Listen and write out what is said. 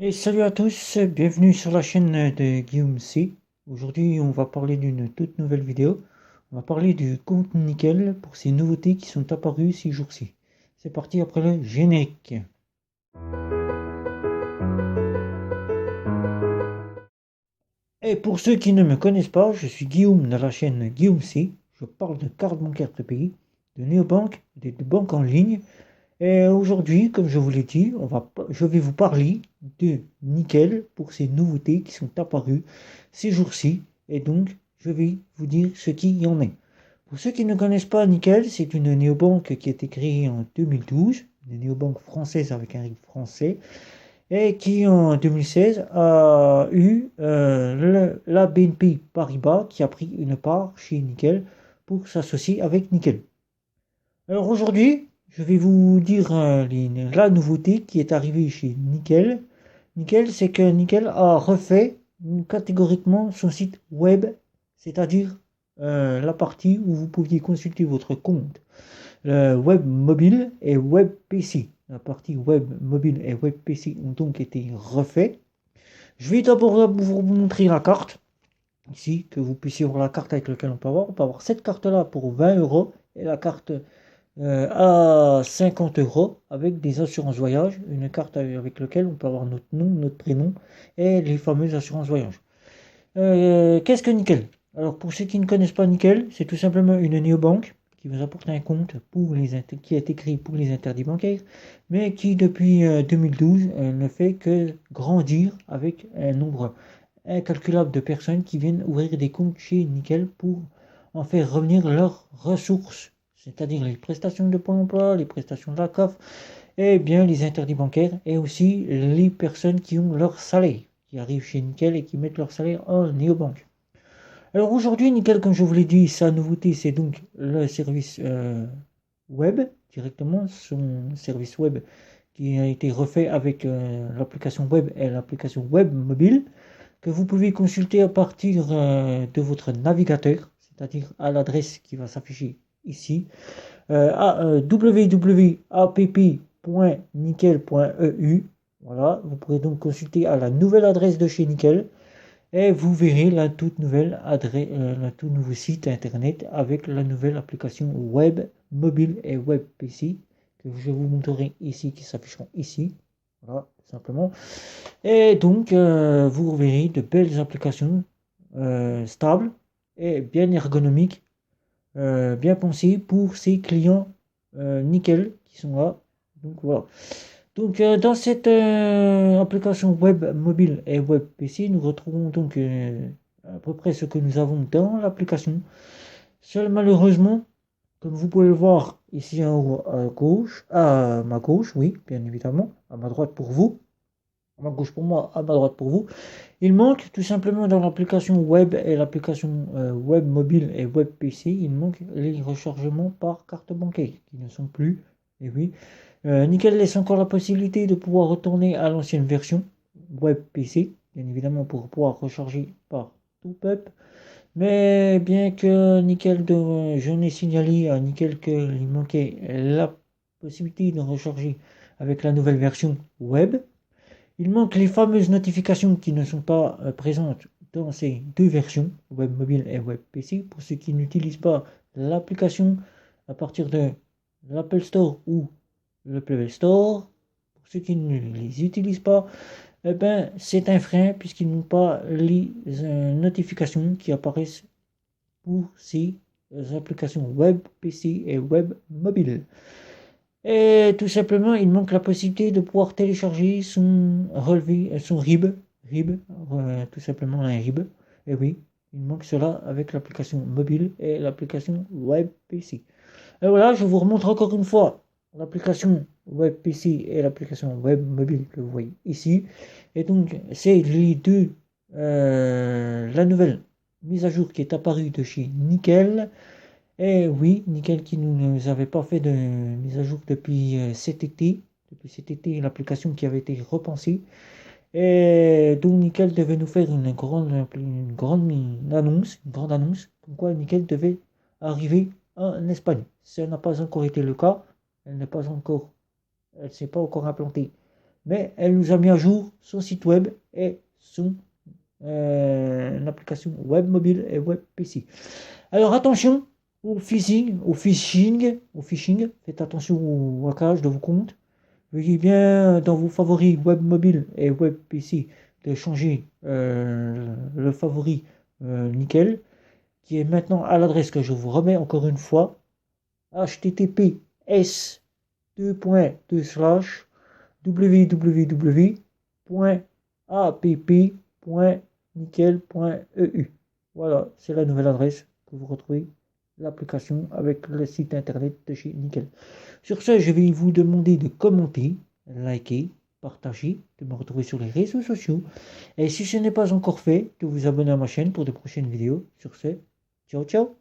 Et salut à tous, bienvenue sur la chaîne de Guillaume C. Aujourd'hui, on va parler d'une toute nouvelle vidéo. On va parler du compte Nickel pour ces nouveautés qui sont apparues ces jours-ci. C'est parti après le générique. Et pour ceux qui ne me connaissent pas, je suis Guillaume de la chaîne Guillaume C. Je parle de cartes bancaires prépayées, de néobanques, de banques en ligne. Et aujourd'hui, comme je vous l'ai dit, je vais vous parler de Nickel pour ces nouveautés qui sont apparues ces jours-ci. Et donc, je vais vous dire ce qu'il y en est. Pour ceux qui ne connaissent pas Nickel, c'est une néobanque qui a été créée en 2012, une néobanque française avec un RIB français, et qui en 2016 a eu la BNP Paribas qui a pris une part chez Nickel pour s'associer avec Nickel. Alors aujourd'hui, je vais vous dire la nouveauté qui est arrivée chez Nickel. Nickel, c'est que Nickel a refait catégoriquement son site web, c'est-à-dire la partie où vous pouviez consulter votre compte web mobile et web PC. La partie web mobile et web PC ont donc été refaits. Je vais d'abord vous montrer la carte, ici, que vous puissiez voir la carte avec laquelle on peut avoir. On peut avoir cette carte-là pour 20 euros et la carte à 50 euros avec des assurances voyage, une carte avec laquelle on peut avoir notre nom, notre prénom et les fameuses assurances voyage. Qu'est-ce que Nickel? Alors pour ceux qui ne connaissent pas Nickel, c'est tout simplement une néobanque qui vous apporte un compte qui a été créé pour les interdits bancaires, mais qui depuis 2012 ne fait que grandir avec un nombre incalculable de personnes qui viennent ouvrir des comptes chez Nickel pour en faire revenir leurs ressources, c'est-à-dire les prestations de Pôle emploi, les prestations de la CAF, et bien les interdits bancaires, et aussi les personnes qui ont leur salaire, qui arrivent chez Nickel et qui mettent leur salaire en néobanque. Alors aujourd'hui, Nickel, comme je vous l'ai dit, sa nouveauté, c'est donc le service web, directement, son service web qui a été refait avec l'application web et l'application web mobile que vous pouvez consulter à partir de votre navigateur, c'est-à-dire à l'adresse qui va s'afficher ici, www.app.nickel.eu. Voilà, vous pourrez donc consulter à la nouvelle adresse de chez Nickel et vous verrez la toute nouvelle adresse, le tout nouveau site internet avec la nouvelle application web mobile et web PC que je vous montrerai ici, qui s'afficheront ici. Voilà, tout simplement. Et donc, vous verrez de belles applications stables et bien ergonomiques, bien pensées pour ces clients nickel qui sont là. Donc voilà. Donc dans cette application web mobile et web PC, nous retrouvons donc à peu près ce que nous avons dans l'application. Seul malheureusement, comme vous pouvez le voir ici en haut à gauche, à ma gauche, oui, bien évidemment, à ma droite pour vous, à ma gauche pour moi, à ma droite pour vous. Il manque tout simplement dans l'application web et l'application web mobile et web PC, il manque les rechargements par carte bancaire qui ne sont plus. Et oui, Nickel laisse encore la possibilité de pouvoir retourner à l'ancienne version web PC, bien évidemment pour pouvoir recharger par top-up. Mais bien que je n'ai signalé à Nickel qu'il manquait la possibilité de recharger avec la nouvelle version web, il manque les fameuses notifications qui ne sont pas présentes dans ces deux versions, web mobile et web PC. Pour ceux qui n'utilisent pas l'application à partir de l'Apple Store ou le Play Store, pour ceux qui ne les utilisent pas, eh ben, c'est un frein puisqu'ils n'ont pas les notifications qui apparaissent pour ces applications web PC et web mobile. Et tout simplement, il manque la possibilité de pouvoir télécharger son relevé, son RIB, tout simplement un RIB. Et oui, il manque cela avec l'application mobile et l'application web PC. Et voilà, je vous remontre encore une fois l'application web PC et l'application web mobile que vous voyez ici. Et donc, c'est les deux, la nouvelle mise à jour qui est apparue de chez Nickel. Et oui, Nickel qui ne nous avait pas fait de mise à jour depuis cet été. Depuis cet été, l'application qui avait été repensée. Et donc Nickel devait nous faire une grande annonce, comme quoi Nickel devait arriver en Espagne. Ça n'a pas encore été le cas. Elle n'est pas encore, elle s'est pas encore implantée mais elle nous a mis à jour son site web et son application web mobile et web PC. Alors attention au phishing, faites attention au hackage de vos comptes. Veuillez bien dans vos favoris web mobile et web PC de changer le favori nickel, qui est maintenant à l'adresse que je vous remets encore une fois, https://www.app.nickel.eu. Voilà, c'est la nouvelle adresse que vous retrouvez l'application avec le site internet de chez Nickel. Sur ce, je vais vous demander de commenter, liker, partager, de me retrouver sur les réseaux sociaux. Et si ce n'est pas encore fait, de vous abonner à ma chaîne pour de prochaines vidéos. Sur ce, ciao ciao!